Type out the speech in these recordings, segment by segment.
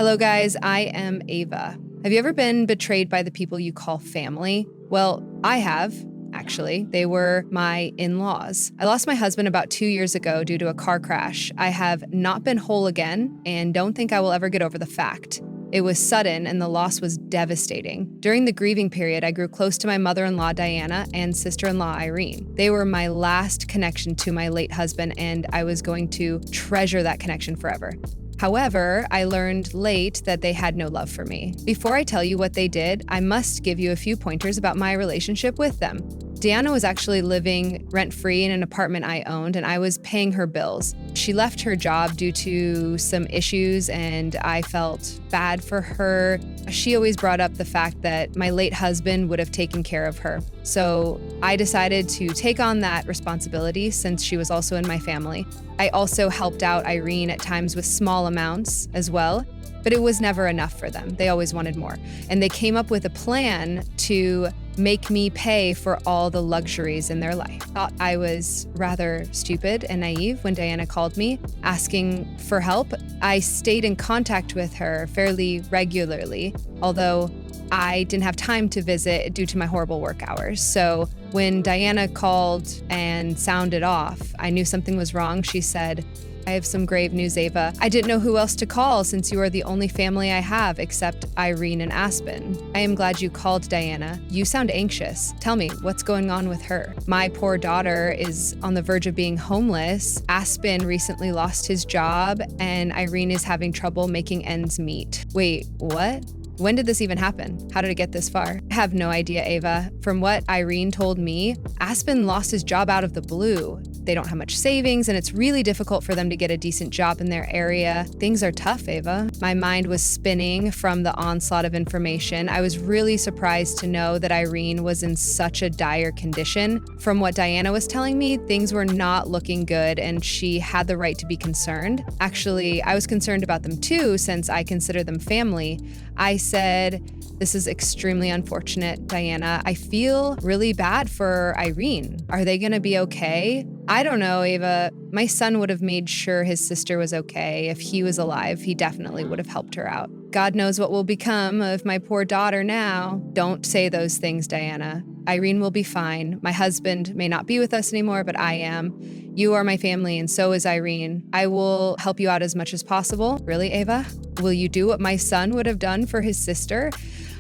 Hello, guys. I am Ava. Have you ever been betrayed by the people you call family? Well, I have, actually. They were my in-laws. I lost my husband about 2 years ago due to a car crash. I have not been whole again and don't think I will ever get over the fact. It was sudden and the loss was devastating. During the grieving period, I grew close to my mother-in-law, Diana, and sister-in-law, Irene. They were my last connection to my late husband, and I was going to treasure that connection forever. However, I learned late that they had no love for me. Before I tell you what they did, I must give you a few pointers about my relationship with them. Diana was actually living rent-free in an apartment I owned, and I was paying her bills. She left her job due to some issues, and I felt bad for her. She always brought up the fact that my late husband would have taken care of her. So I decided to take on that responsibility since she was also in my family. I also helped out Irene at times with small amounts as well, but it was never enough for them. They always wanted more. And they came up with a plan to make me pay for all the luxuries in their life. Thought I was rather stupid and naive when Diana called me asking for help. I stayed in contact with her fairly regularly, although I didn't have time to visit due to my horrible work hours. So when Diana called and sounded off, I knew something was wrong. She said, "I have some grave news, Ava. I didn't know who else to call since you are the only family I have except Irene and Aspen. I am glad you called, Diana. You sound anxious. Tell me, what's going on with her? My poor daughter is on the verge of being homeless. Aspen recently lost his job, and Irene is having trouble making ends meet." Wait, what? When did this even happen? How did it get this far? I have no idea, Ava. From what Irene told me, Aspen lost his job out of the blue. They don't have much savings, and it's really difficult for them to get a decent job in their area. Things are tough, Ava. My mind was spinning from the onslaught of information. I was really surprised to know that Irene was in such a dire condition. From what Diana was telling me, things were not looking good, and she had the right to be concerned. Actually, I was concerned about them too, since I consider them family. I said, "This is extremely unfortunate, Diana. I feel really bad for Irene. Are they gonna be okay?" "I don't know, Ava. My son would have made sure his sister was okay. If he was alive, he definitely would have helped her out. God knows what will become of my poor daughter now." "Don't say those things, Diana. Irene will be fine. My husband may not be with us anymore, but I am. You are my family, and so is Irene. I will help you out as much as possible." "Really, Ava? Will you do what my son would have done for his sister?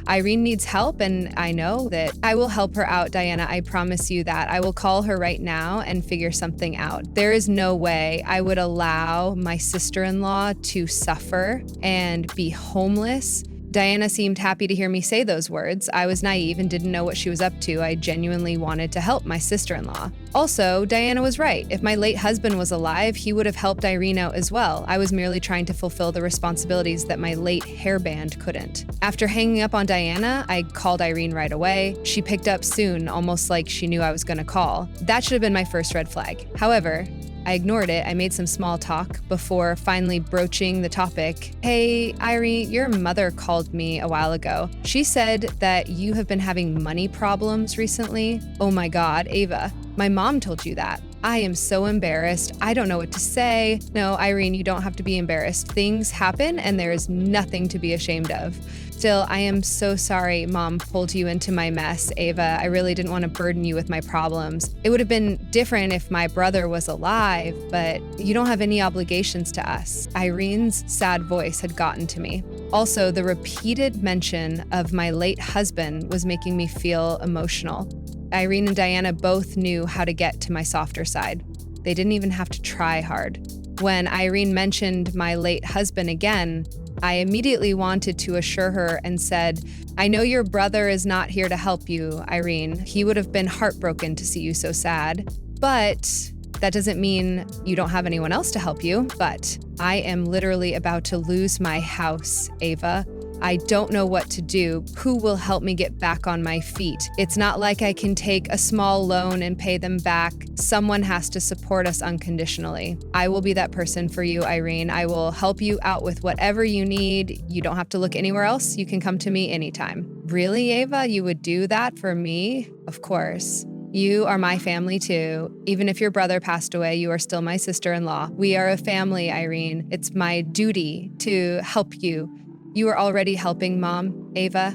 Irene needs help, and I know that I will help her out, Diana. I promise you that. I will call her right now and figure something out. There is no way I would allow my sister-in-law to suffer and be homeless." Diana seemed happy to hear me say those words. I was naive and didn't know what she was up to. I genuinely wanted to help my sister-in-law. Also, Diana was right. If my late husband was alive, he would have helped Irene out as well. I was merely trying to fulfill the responsibilities that my late hairband couldn't. After hanging up on Diana, I called Irene right away. She picked up soon, almost like she knew I was gonna call. That should have been my first red flag. However, I ignored it. I made some small talk before finally broaching the topic. "Hey, Irene, your mother called me a while ago. She said that you have been having money problems recently." "Oh my God, Ava, my mom told you that." I am so embarrassed. I don't know what to say. "No, Irene, you don't have to be embarrassed. Things happen and there is nothing to be ashamed of. Still, I am so sorry Mom pulled you into my mess, Ava. I really didn't want to burden you with my problems. It would have been different if my brother was alive, but you don't have any obligations to us." Irene's sad voice had gotten to me. Also, the repeated mention of my late husband was making me feel emotional. Irene and Diana both knew how to get to my softer side. They didn't even have to try hard. When Irene mentioned my late husband again, I immediately wanted to assure her and said, "I know your brother is not here to help you, Irene. He would have been heartbroken to see you so sad. But that doesn't mean you don't have anyone else to help you. But I am literally about to lose my house, Ava. I don't know what to do. Who will help me get back on my feet? It's not like I can take a small loan and pay them back. Someone has to support us unconditionally. I will be that person for you, Irene. I will help you out with whatever you need. You don't have to look anywhere else. You can come to me anytime." "Really, Ava? You would do that for me?" "Of course. You are my family too. Even if your brother passed away, you are still my sister-in-law. We are a family, Irene. It's my duty to help you You are already helping, Mom, Ava.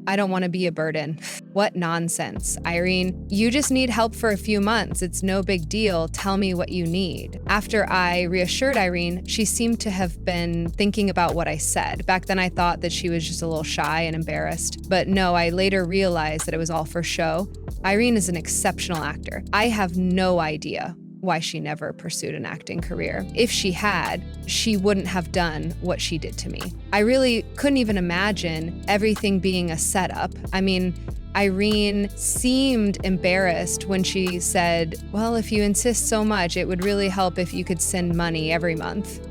I don't want to be a burden. What nonsense. Irene, you just need help for a few months. It's no big deal. Tell me what you need. After I reassured Irene, she seemed to have been thinking about what I said. Back then I thought that she was just a little shy and embarrassed. But no, I later realized that it was all for show. Irene is an exceptional actor. I have no idea why she never pursued an acting career. If she had, she wouldn't have done what she did to me. I really couldn't even imagine everything being a setup. I mean, Irene seemed embarrassed when she said, well, if you insist so much, it would really help if you could send money every month.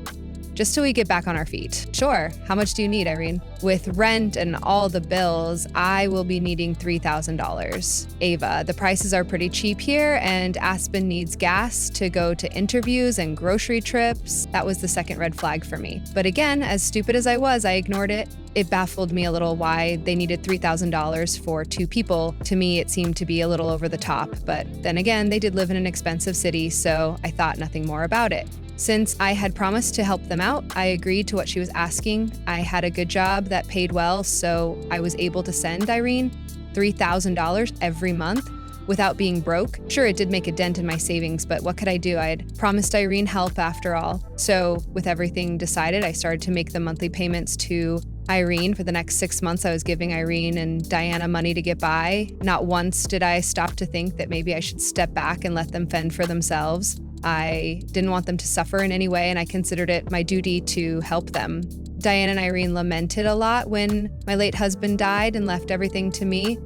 Just till we get back on our feet. Sure. How much do you need, Irene? With rent and all the bills, I will be needing $3,000. Ava, the prices are pretty cheap here, and Aspen needs gas to go to interviews and grocery trips. That was the second red flag for me. But again, as stupid as I was, I ignored it. It baffled me a little why they needed $3,000 for two people. To me, it seemed to be a little over the top. But then again, they did live in an expensive city, so I thought nothing more about it. Since I had promised to help them out, I agreed to what she was asking. I had a good job that paid well, so I was able to send Irene $3,000 every month without being broke. Sure, it did make a dent in my savings, but what could I do? I had promised Irene help after all. So with everything decided, I started to make the monthly payments to Irene. For the next 6 months, I was giving Irene and Diana money to get by. Not once did I stop to think that maybe I should step back and let them fend for themselves. I didn't want them to suffer in any way, and I considered it my duty to help them. Diana and Irene lamented a lot when my late husband died and left everything to me.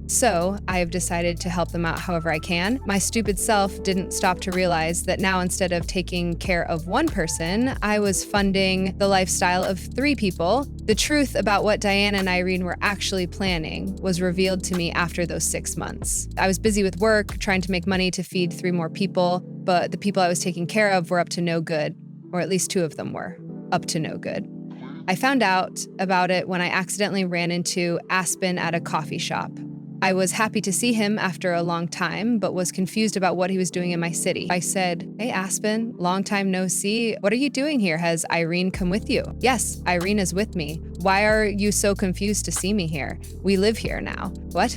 So I have decided to help them out however I can. My stupid self didn't stop to realize that now, instead of taking care of one person, I was funding the lifestyle of 3 people. The truth about what Diana and Irene were actually planning was revealed to me after those 6 months. I was busy with work, trying to make money to feed 3 more people, but the people I was taking care of were up to no good, or at least 2 of them were up to no good. I found out about it when I accidentally ran into Aspen at a coffee shop. I was happy to see him after a long time, but was confused about what he was doing in my city. I said, "Hey Aspen, long time no see. What are you doing here? Has Irene come with you?" "Yes, Irene is with me. Why are you so confused to see me here? We live here now." "What?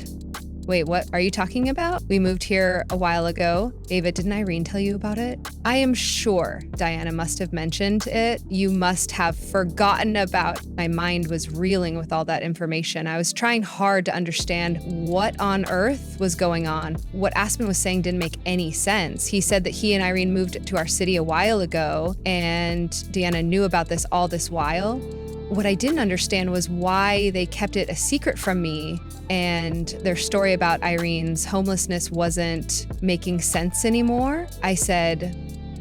Wait, what are you talking about? We moved here a while ago." "Ava, didn't Irene tell you about it?" "I am sure Diana must have mentioned it. You must have forgotten about." My mind was reeling with all that information. I was trying hard to understand what on earth was going on. What Aspen was saying didn't make any sense. He said that he and Irene moved to our city a while ago, and Diana knew about this all this while. What I didn't understand was why they kept it a secret from me, and their story about Irene's homelessness wasn't making sense anymore. I said,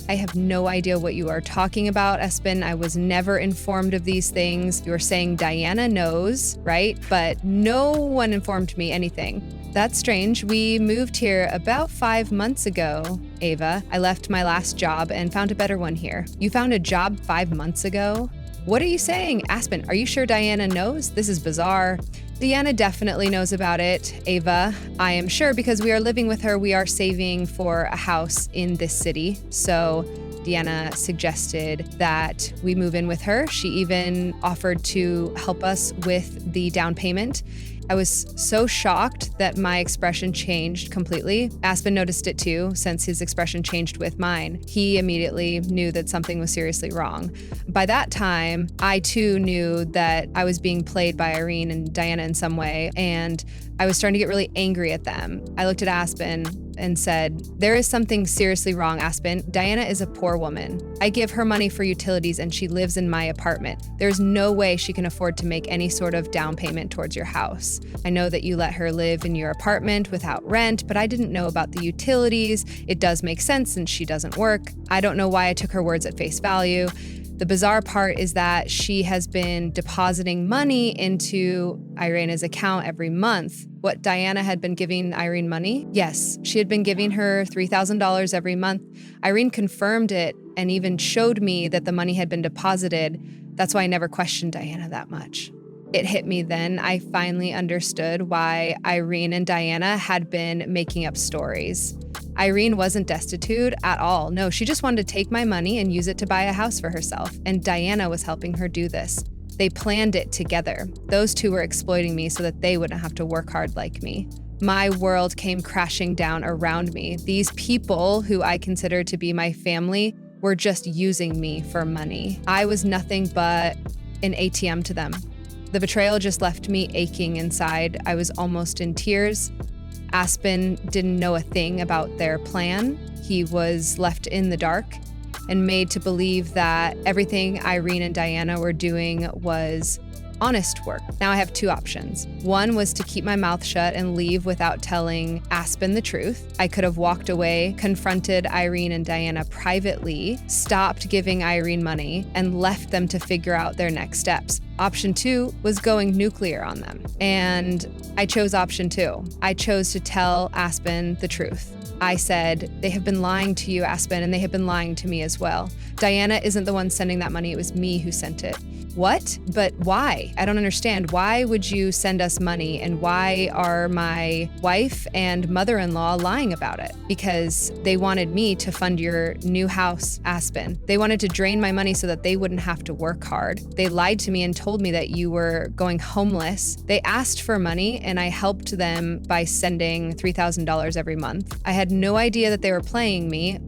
"I have no idea what you are talking about, Espen. I was never informed of these things. You are saying Diana knows, right? But no one informed me anything." "That's strange. We moved here about 5 months ago, Ava. I left my last job and found a better one here." "You found a job 5 months ago? What are you saying? Aspen, are you sure Diana knows? This is bizarre." "Diana definitely knows about it, Ava. I am sure because we are living with her. We are saving for a house in this city. So Diana suggested that we move in with her. She even offered to help us with the down payment." I was so shocked that my expression changed completely. Aspen noticed it too, since his expression changed with mine. He immediately knew that something was seriously wrong. By that time, I too knew that I was being played by Irene and Diana in some way, and I was starting to get really angry at them. I looked at Aspen and said, "There is something seriously wrong, Aspen. Diana is a poor woman. I give her money for utilities and she lives in my apartment. There's no way she can afford to make any sort of down payment towards your house. I know that you let her live in your apartment without rent, but I didn't know about the utilities. It does make sense since she doesn't work. I don't know why I took her words at face value. The bizarre part is that she has been depositing money into Irene's account every month." What, Diana had been giving Irene money? Yes, she had been giving her $3,000 every month. Irene confirmed it and even showed me that the money had been deposited. That's why I never questioned Diana that much. It hit me then. I finally understood why Irene and Diana had been making up stories. Irene wasn't destitute at all. No, she just wanted to take my money and use it to buy a house for herself. And Diana was helping her do this. They planned it together. Those two were exploiting me so that they wouldn't have to work hard like me. My world came crashing down around me. These people who I considered to be my family were just using me for money. I was nothing but an ATM to them. The betrayal just left me aching inside. I was almost in tears. Aspen didn't know a thing about their plan. He was left in the dark and made to believe that everything Irene and Diana were doing was honest work. Now I have two options. One was to keep my mouth shut and leave without telling Aspen the truth. I could have walked away, confronted Irene and Diana privately, stopped giving Irene money, and left them to figure out their next steps. Option two was going nuclear on them. And I chose option two. I chose to tell Aspen the truth. I said, they have been lying to you, Aspen, and they have been lying to me as well. Diana isn't the one sending that money. It was me who sent it. What? But why? I don't understand. Why would you send us money? And why are my wife and mother-in-law lying about it? Because they wanted me to fund your new house, Aspen. They wanted to drain my money so that they wouldn't have to work hard. They lied to me and told me that you were going homeless. They asked for money and I helped them by sending $3,000 every month. I had no idea that they were playing me.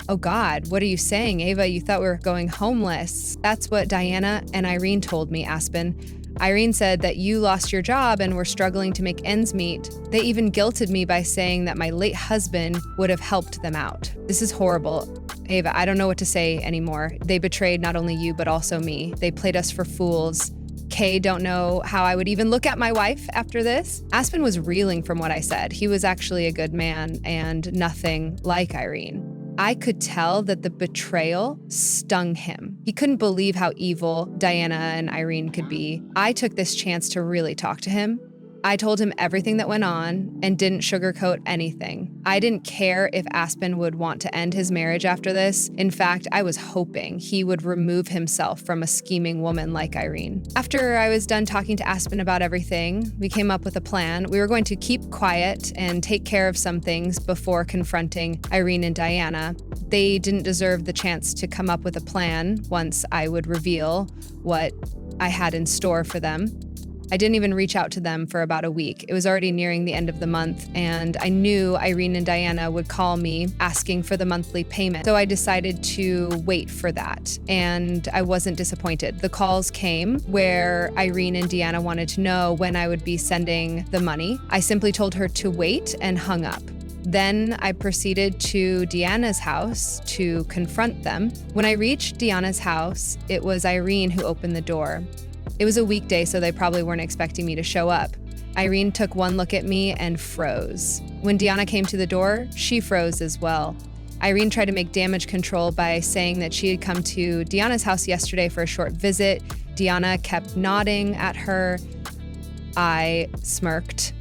Oh God, what are you saying, Ava? You thought we were going homeless. That's what Diana and Irene told me, Aspen. Irene said that you lost your job and were struggling to make ends meet. They even guilted me by saying that my late husband would have helped them out. This is horrible. Ava, I don't know what to say anymore. They betrayed not only you, but also me. They played us for fools. Kay don't know how I would even look at my wife after this. Aspen was reeling from what I said. He was actually a good man and nothing like Irene. I could tell that the betrayal stung him. He couldn't believe how evil Diana and Irene could be. I took this chance to really talk to him. I told him everything that went on and didn't sugarcoat anything. I didn't care if Aspen would want to end his marriage after this. In fact, I was hoping he would remove himself from a scheming woman like Irene. After I was done talking to Aspen about everything, we came up with a plan. We were going to keep quiet and take care of some things before confronting Irene and Diana. They didn't deserve the chance to come up with a plan once I would reveal what I had in store for them. I didn't even reach out to them for about a week. It was already nearing the end of the month, and I knew Irene and Diana would call me asking for the monthly payment. So I decided to wait for that, and I wasn't disappointed. The calls came where Irene and Diana wanted to know when I would be sending the money. I simply told her to wait and hung up. Then I proceeded to Deanna's house to confront them. When I reached Deanna's house, it was Irene who opened the door. It was a weekday, so they probably weren't expecting me to show up. Irene took one look at me and froze. When Deanna came to the door, she froze as well. Irene tried to make damage control by saying that she had come to Deanna's house yesterday for a short visit. Deanna kept nodding at her. I smirked,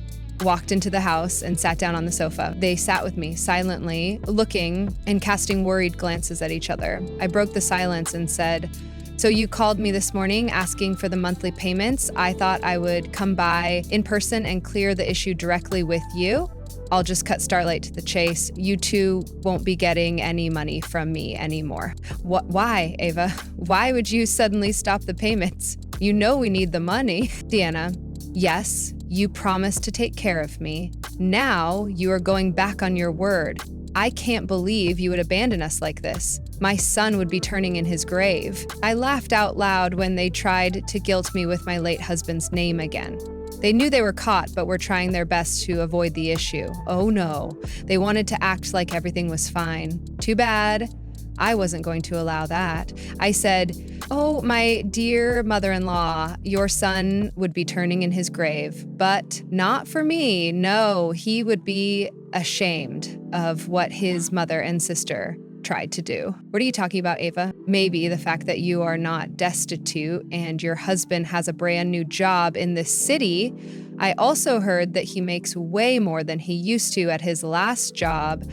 walked into the house, and sat down on the sofa. They sat with me silently, looking and casting worried glances at each other. I broke the silence and said, "So you called me this morning asking for the monthly payments. I thought I would come by in person and clear the issue directly with you. I'll just cut Starlight to the chase. You two won't be getting any money from me anymore." Why, Ava? Why would you suddenly stop the payments? You know we need the money. Deanna, yes, you promised to take care of me. Now you are going back on your word. I can't believe you would abandon us like this. My son would be turning in his grave. I laughed out loud when they tried to guilt me with my late husband's name again. They knew they were caught, but were trying their best to avoid the issue. Oh no, they wanted to act like everything was fine. Too bad. I wasn't going to allow that. I said, "Oh, my dear mother-in-law, your son would be turning in his grave, but not for me. No, he would be ashamed of what his mother and sister tried to do." What are you talking about, Ava? Maybe the fact that you are not destitute and your husband has a brand new job in this city. I also heard that he makes way more than he used to at his last job.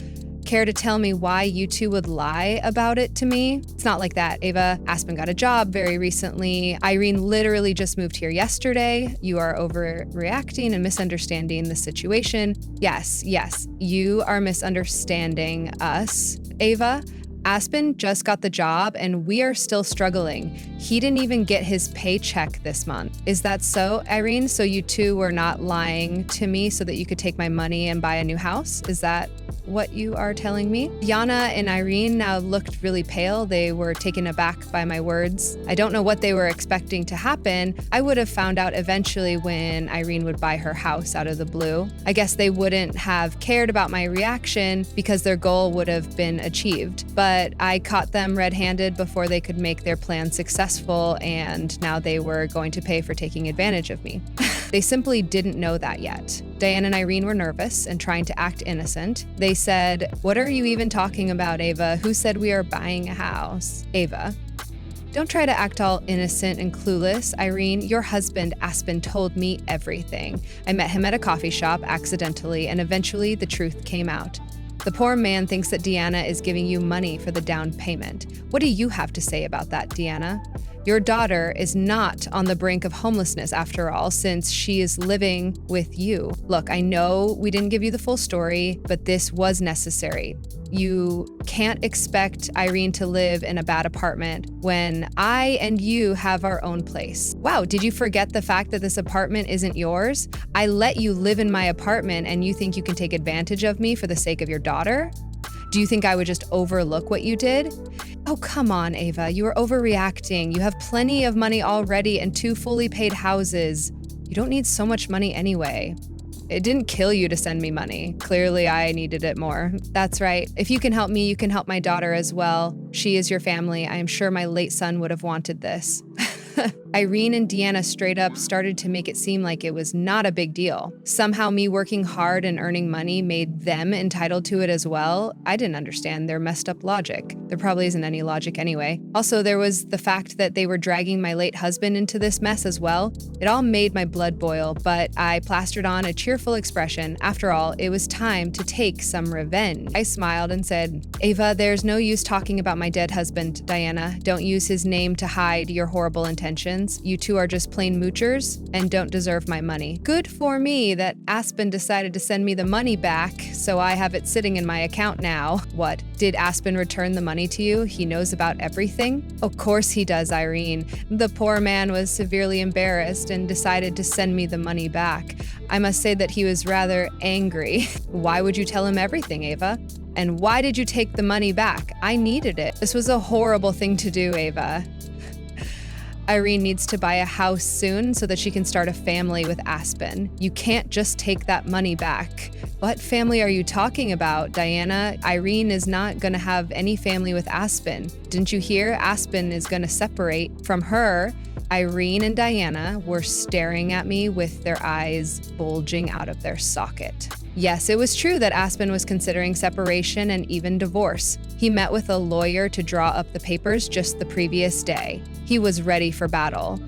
Care to tell me why you two would lie about it to me? It's not like that, Ava. Aspen got a job very recently. Irene literally just moved here yesterday. You are overreacting and misunderstanding the situation. Yes, you are misunderstanding us, Ava. Aspen just got the job and we are still struggling. He didn't even get his paycheck this month. Is that so, Irene? So you two were not lying to me so that you could take my money and buy a new house? Is that what you are telling me? Yana and Irene now looked really pale. They were taken aback by my words. I don't know what they were expecting to happen. I would have found out eventually when Irene would buy her house out of the blue. I guess they wouldn't have cared about my reaction because their goal would have been achieved. But I caught them red-handed before they could make their plan successful, and now they were going to pay for taking advantage of me. They simply didn't know that yet. Diana and Irene were nervous and trying to act innocent. They said, "What are you even talking about, Ava? Who said we are buying a house?" Ava, don't try to act all innocent and clueless. Irene, your husband, Aspen, told me everything. I met him at a coffee shop accidentally, and eventually the truth came out. The poor man thinks that Deanna is giving you money for the down payment. What do you have to say about that, Deanna? Your daughter is not on the brink of homelessness after all, since she is living with you. Look, I know we didn't give you the full story, but this was necessary. You can't expect Irene to live in a bad apartment when I and you have our own place. Wow, did you forget the fact that this apartment isn't yours? I let you live in my apartment and you think you can take advantage of me for the sake of your daughter? Do you think I would just overlook what you did? Oh, come on, Ava, you are overreacting. You have plenty of money already and 2 fully paid houses. You don't need so much money anyway. It didn't kill you to send me money. Clearly, I needed it more. That's right. If you can help me, you can help my daughter as well. She is your family. I am sure my late son would have wanted this. Irene and Deanna straight up started to make it seem like it was not a big deal. Somehow me working hard and earning money made them entitled to it as well. I didn't understand their messed up logic. There probably isn't any logic anyway. Also, there was the fact that they were dragging my late husband into this mess as well. It all made my blood boil, but I plastered on a cheerful expression. After all, it was time to take some revenge. I smiled and said, Ava, there's no use talking about my dead husband, Diana. Don't use his name to hide your horrible intentions. You two are just plain moochers and don't deserve my money. Good for me that Aspen decided to send me the money back, so I have it sitting in my account now. What, did Aspen return the money to you? He knows about everything? Of course he does, Irene. The poor man was severely embarrassed and decided to send me the money back. I must say that he was rather angry. Why would you tell him everything, Ava? And why did you take the money back? I needed it. This was a horrible thing to do, Ava. Irene needs to buy a house soon so that she can start a family with Aspen. You can't just take that money back. What family are you talking about, Diana? Irene is not going to have any family with Aspen. Didn't you hear? Aspen is going to separate from her. Irene and Diana were staring at me with their eyes bulging out of their socket. Yes, it was true that Aspen was considering separation and even divorce. He met with a lawyer to draw up the papers just the previous day. He was ready for battle.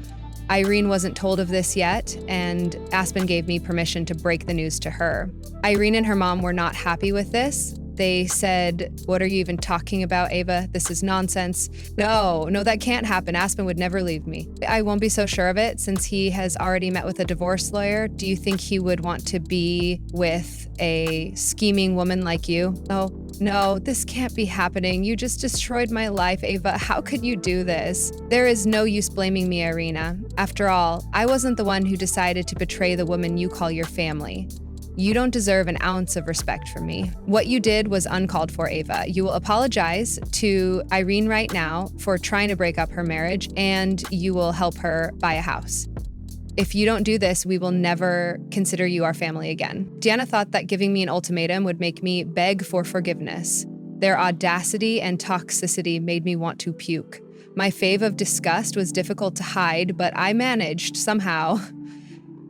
Irene wasn't told of this yet, and Aspen gave me permission to break the news to her. Irene and her mom were not happy with this. They said, what are you even talking about, Ava? This is nonsense. No, that can't happen. Aspen would never leave me. I won't be so sure of it since he has already met with a divorce lawyer. Do you think he would want to be with a scheming woman like you? Oh, no, this can't be happening. You just destroyed my life, Ava. How could you do this? There is no use blaming me, Irina. After all, I wasn't the one who decided to betray the woman you call your family. You don't deserve an ounce of respect from me. What you did was uncalled for, Ava. You will apologize to Irene right now for trying to break up her marriage, and you will help her buy a house. If you don't do this, we will never consider you our family again. Deanna thought that giving me an ultimatum would make me beg for forgiveness. Their audacity and toxicity made me want to puke. My fave of disgust was difficult to hide, but I managed somehow.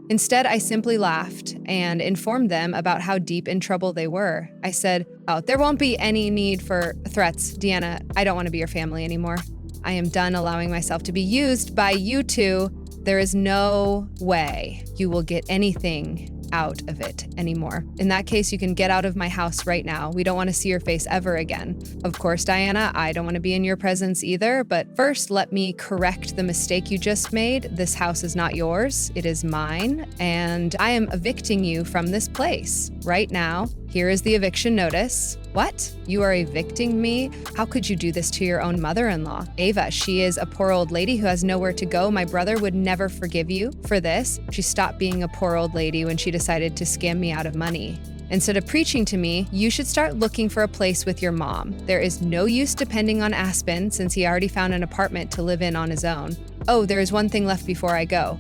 Instead, I simply laughed and informed them about how deep in trouble they were. I said, oh, there won't be any need for threats, Deanna. I don't want to be your family anymore. I am done allowing myself to be used by you two. There is no way you will get anything out of it anymore. In that case, you can get out of my house right now. We don't want to see your face ever again. Of course, Diana, I don't want to be in your presence either, but first let me correct the mistake you just made. This house is not yours, it is mine, and I am evicting you from this place right now. Here is the eviction notice. What? You are evicting me? How could you do this to your own mother-in-law? Ava, she is a poor old lady who has nowhere to go. My brother would never forgive you for this. She stopped being a poor old lady when she decided to scam me out of money. Instead of preaching to me, you should start looking for a place with your mom. There is no use depending on Aspen since he already found an apartment to live in on his own. Oh, there is one thing left before I go.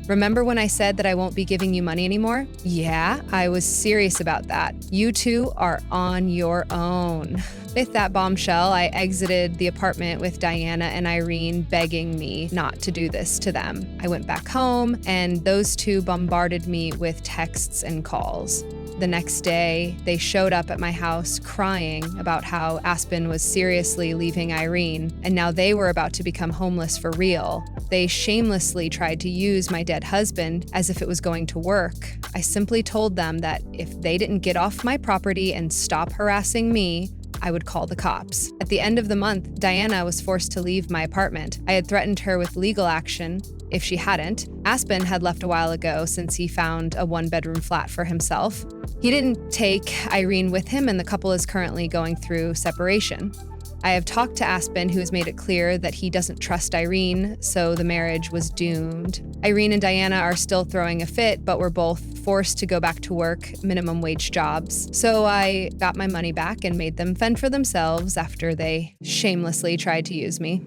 Remember when I said that I won't be giving you money anymore? Yeah, I was serious about that. You two are on your own. With that bombshell, I exited the apartment with Diana and Irene begging me not to do this to them. I went back home, and those two bombarded me with texts and calls. The next day, they showed up at my house crying about how Aspen was seriously leaving Irene, and now they were about to become homeless for real. They shamelessly tried to use my dead husband as if it was going to work. I simply told them that if they didn't get off my property and stop harassing me, I would call the cops. At the end of the month, Diana was forced to leave my apartment. I had threatened her with legal action if she hadn't. Aspen had left a while ago since he found a one-bedroom flat for himself. He didn't take Irene with him, and the couple is currently going through separation. I have talked to Aspen, who has made it clear that he doesn't trust Irene, so the marriage was doomed. Irene and Diana are still throwing a fit, but were both forced to go back to work minimum wage jobs. So I got my money back and made them fend for themselves after they shamelessly tried to use me.